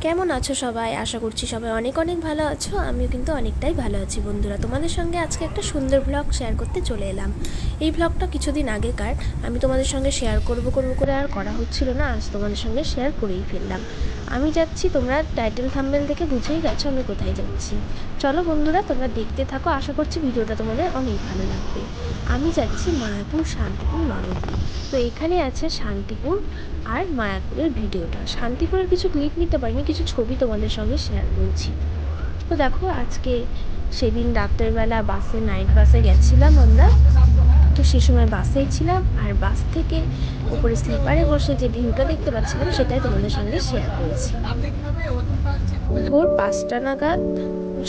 কেমন আছো সবাই? আশা করছি সবাই অনেক অনেক ভালো আছো। আমিও কিন্তু অনেকটাই ভালো আছি বন্ধুরা। তোমাদের সঙ্গে আজকে একটা সুন্দর ব্লগ শেয়ার করতে চলে এলাম। এই ব্লগটা কিছুদিন আগেকার, আমি তোমাদের সঙ্গে শেয়ার করব করে আর করা হচ্ছিল না। আজ তোমাদের সঙ্গে শেয়ার করেই ফেললাম। আমি যাচ্ছি, তোমরা টাইটেল থাম্বনেল দেখে বুঝেই গেছো আমি কোথায় যাচ্ছি। চলো বন্ধুরা, তোমরা দেখতে থাকো। আশা করছি ভিডিওটা তোমাদের অনেক ভালো লাগবে। আমি যাচ্ছি মায়াপুর শান্তিপুর নবদ্বীপ। তো এখানে আছে শান্তিপুর আর মায়াপুরের ভিডিওটা। শান্তিপুরের কিছু ক্লিপ নিতে পারিনি, কিছু ছবি তোমাদের সঙ্গে শেয়ার করছি। তো দেখো, আজকে সেদিন রাতের বেলা বাসে, নাইট বাসে গেছিলাম আমরা। তো সে সময় বাসেই ছিলাম, আর বাস থেকে উপরে স্লিপারে বসে যে ভিউটা দেখতে পাচ্ছিলাম সেটাই তোমাদের সঙ্গে শেয়ার করেছি। ভোর 5টা নাগাদ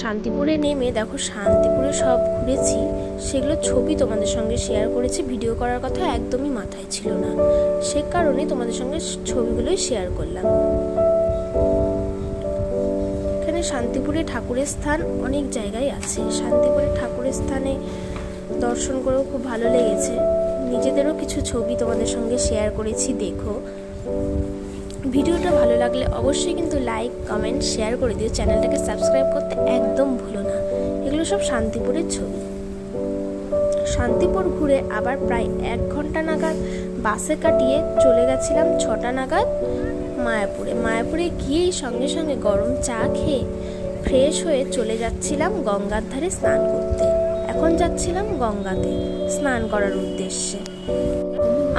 শান্তিপুরে নেমে দেখো শান্তিপুরে সব ঘুরেছি, সেগুলো ছবি তোমাদের সঙ্গে শেয়ার করেছি। ভিডিও করার কথা একদমই মাথায় ছিল না, সে কারণে তোমাদের সঙ্গে ছবিগুলোই শেয়ার করলাম। এখানে শান্তিপুরে ঠাকুরের স্থান অনেক জায়গায় আছে। শান্তিপুরে ঠাকুরের স্থানে দর্শন করেও খুব ভালো লেগেছে। নিজেদেরও কিছু ছবি তোমাদের সঙ্গে শেয়ার করেছি, দেখো। ভিডিওটা ভালো লাগলে অবশ্যই কিন্তু লাইক, কমেন্ট, শেয়ার করে দিও। চ্যানেলটাকে সাবস্ক্রাইব করতে একদম ভুলো না। এগুলো সব শান্তিপুরের ছবি। শান্তিপুর ঘুরে আবার প্রায় 1 ঘন্টা নাগাদ বাসে কাটিয়ে চলে গেছিলাম 6টা নাগাদ মায়াপুরে গিয়েই সঙ্গে সঙ্গে গরম চা খেয়ে ফ্রেশ হয়ে চলে যাচ্ছিলাম গঙ্গার ধারে স্নান করতে। এখন যাচ্ছিলাম গঙ্গাতে স্নান করার উদ্দেশ্যে।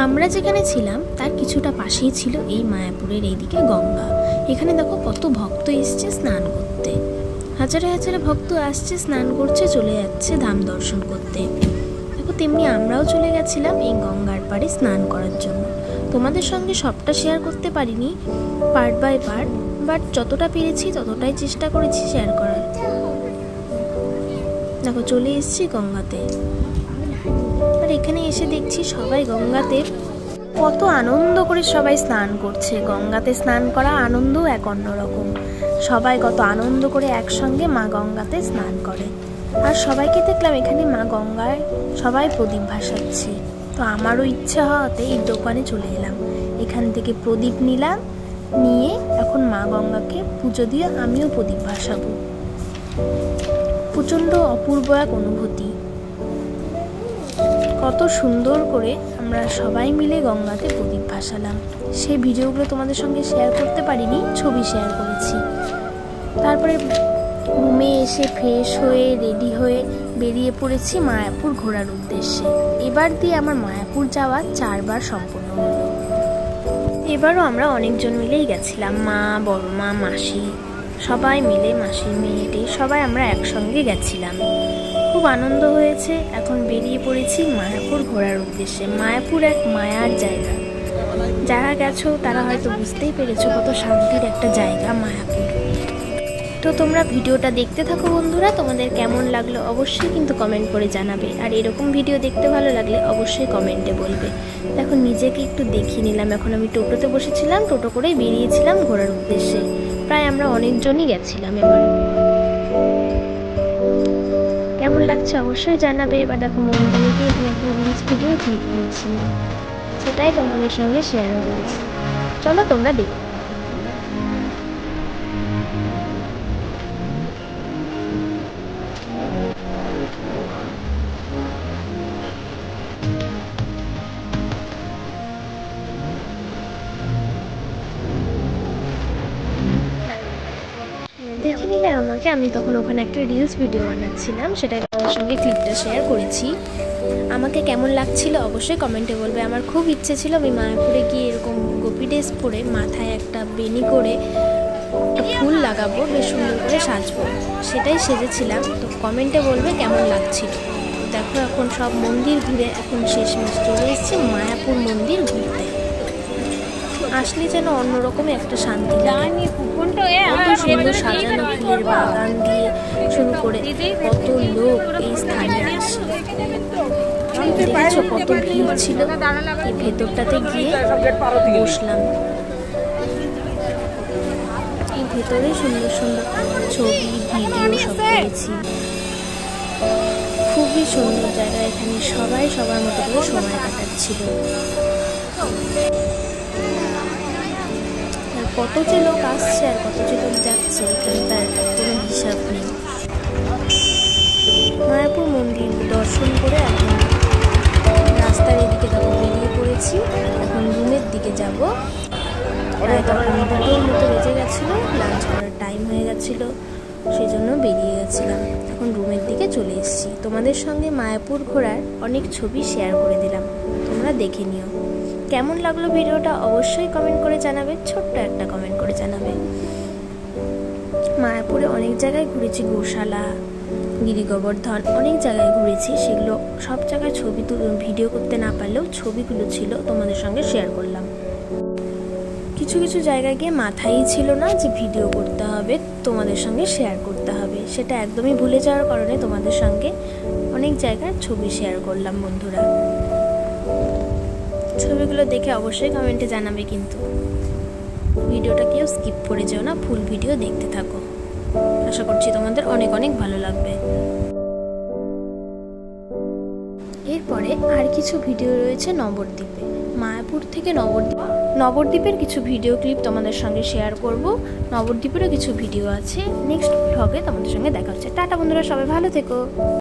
আমরা যেখানে ছিলাম তার কিছুটা পাশেই ছিল এই মায়াপুরের এইদিকে গঙ্গা। এখানে দেখো কত ভক্ত এসছে স্নান করতে। হাজারে হাজারে ভক্ত আসছে, স্নান করছে, চলে যাচ্ছে ধাম দর্শন করতে। দেখো, তেমনি আমরাও চলে গেছিলাম এই গঙ্গার পাড়ে স্নান করার জন্য। তোমাদের সঙ্গে সবটা শেয়ার করতে পারিনি, পার্ট বাই পার্ট, বাট যতটা পেরেছি ততটাই চেষ্টা করেছি শেয়ার করার। দেখো, চলে এসেছি গঙ্গাতে। আর এখানে এসে দেখছি সবাই গঙ্গাতে কত আনন্দ করে সবাই স্নান করছে। গঙ্গাতে স্নান করা আনন্দ এক অন্যরকম। সবাই কত আনন্দ করে একসঙ্গে মা গঙ্গাতে স্নান করে। আর সবাইকে দেখলাম এখানে মা গঙ্গায় সবাই প্রদীপ ভাসাচ্ছে। তো আমারও ইচ্ছা হওয়াতে এই দোকানে চলে এলাম। এখান থেকে প্রদীপ নিলাম, নিয়ে এখন মা গঙ্গাকে পুজো দিয়ে আমিও প্রদীপ ভাসাবো। প্রচণ্ড অপূর্ব এক অনুভূতি। কত সুন্দর করে আমরা সবাই মিলে গঙ্গাতে প্রদীপ ভাসালাম। সেই ভিডিওগুলো তোমাদের সঙ্গে শেয়ার করতে পারিনি, ছবি শেয়ার করেছি। তারপরে রুমে এসে ফ্রেশ হয়ে রেডি হয়ে বেরিয়ে পড়েছি মায়াপুর ঘোরার উদ্দেশ্যে। এবার দিয়ে আমার মায়াপুর যাওয়া 4 বার সম্পূর্ণ হলো। এবারও আমরা অনেকজন মিলেই গেছিলাম, মা, বড় মা, মাসি, সবাই মিলে, মাসির মেয়েটি, সবাই আমরা একসঙ্গে গেছিলাম। খুব আনন্দ হয়েছে। এখন বেরিয়ে পড়েছি মায়াপুর ঘোরার উদ্দেশ্যে। মায়াপুর এক মায়ার জায়গা। যারা গেছো তারা হয়তো বুঝতেই পেরেছো কত শান্তির একটা জায়গা মায়াপুর। তো তোমরা ভিডিওটা দেখতে থাকো বন্ধুরা। তোমাদের কেমন লাগলো অবশ্যই কিন্তু কমেন্ট করে জানাবে। আর এরকম ভিডিও দেখতে ভালো লাগলে অবশ্যই কমেন্টে বলবে। দেখো, নিজেকে একটু দেখিয়ে নিলাম। এখন আমি টোটোতে বসেছিলাম, টোটো করেই বেরিয়েছিলাম ঘোরার উদ্দেশ্যে। প্রায় আমরা অনেকজনই গেছিলাম। এবার কেমন লাগছে অবশ্যই জানাবে। এবার দেখো, মন্দিরে গিয়ে এখানে একটা রিলস ভিডিও ক্লিক করছি, সেটাই তোমাদের সঙ্গে শেয়ার করেছি। চলো তোমরা দেখো। দেখে নিলে আমাকে, আমি তখন ওখানে একটা রিলস ভিডিও বানাচ্ছিলাম, সেটা তোমাদের সঙ্গে ক্লিপটা শেয়ার করেছি। আমাকে কেমন লাগছিল অবশ্যই কমেন্টে বলবে। আমার খুব ইচ্ছে ছিল আমি মায়াপুরে গিয়ে এরকম গোপী ড্রেস পরে মাথায় একটা বেনি করে একটা ফুল লাগাবো, বেশ সুন্দর করে সাজবো, সেটাই সেজেছিলাম। তো কমেন্টে বলবে কেমন লাগছিল। দেখো, এখন সব মন্দির ঘুরে এখন শেষমেশ চলে এসেছি মায়াপুর মন্দির ঘুরতে। আসলে যেন অন্যরকম একটা শান্তি লাগে। কত সুন্দর সাজানো ফুলের বাগান দিয়ে শুরু করে কত লোক এই স্থানে আসে। দেখেছো কত ভিড় ছিল। এই ভেতরটাতে গিয়ে বসলাম। এই ভেতরে সুন্দর সুন্দর ছবি, ভিডিও সব করেছি। খুবই সুন্দর জায়গা। এখানে সবাই সবার মতো করে সময় কাটাচ্ছিল। কত যে লোক আসছে আর কত যে লোক হয়েছে, এখানকার কোনো হিসাব নেই। মায়াপুর মন্দির দর্শন করে এখন রাস্তার এদিকে তখন বেরিয়ে পড়েছি। এখন রুমের দিকে যাব। তখন 2টোর মতো বেজে গেছিলো, লাঞ্চ করার টাইম হয়ে গেছিলো, সেই জন্য বেরিয়ে গেছিলাম। এখন রুমের দিকে চলে এসেছি। তোমাদের সঙ্গে মায়াপুর ঘোরার অনেক ছবি শেয়ার করে দিলাম, তোমরা দেখে নিও। কেমন লাগলো ভিডিওটা অবশ্যই কমেন্ট করে জানাবে, ছোট্ট একটা কমেন্ট করে জানাবে। মায়াপুরে অনেক জায়গায় ঘুরেছি, গোশালা, গিরি গোবর্ধন, অনেক জায়গায় ঘুরেছি। সেগুলো সব জায়গায় ভিডিও করতে না পারলেও ছবিগুলো ছিল, তোমাদের সঙ্গে শেয়ার করলাম। কিছু কিছু জায়গায় গিয়ে মাথায় ছিল না যে ভিডিও করতে হবে, তোমাদের সঙ্গে শেয়ার করতে হবে, সেটা একদমই ভুলে যাওয়ার কারণে তোমাদের সঙ্গে অনেক জায়গার ছবি শেয়ার করলাম। বন্ধুরা, ছবিগুলো দেখে অবশ্যই কমেন্টে জানাবে, কিন্তু ভিডিওটা কেউ স্কিপ করে যেও না, ফুল ভিডিও দেখতে থাকো। আশা করছি তোমাদের অনেক অনেক ভালো লাগবে। এরপরে আর কিছু ভিডিও রয়েছে নবদ্বীপে, মায়াপুর থেকে নবদ্বীপের কিছু ভিডিও ক্লিপ তোমাদের সঙ্গে শেয়ার করব। নবদ্বীপেরও কিছু ভিডিও আছে। নেক্সট ব্লগে তোমাদের সঙ্গে দেখা হচ্ছে। টাটা বন্ধুরা, সবাই ভালো থেকো।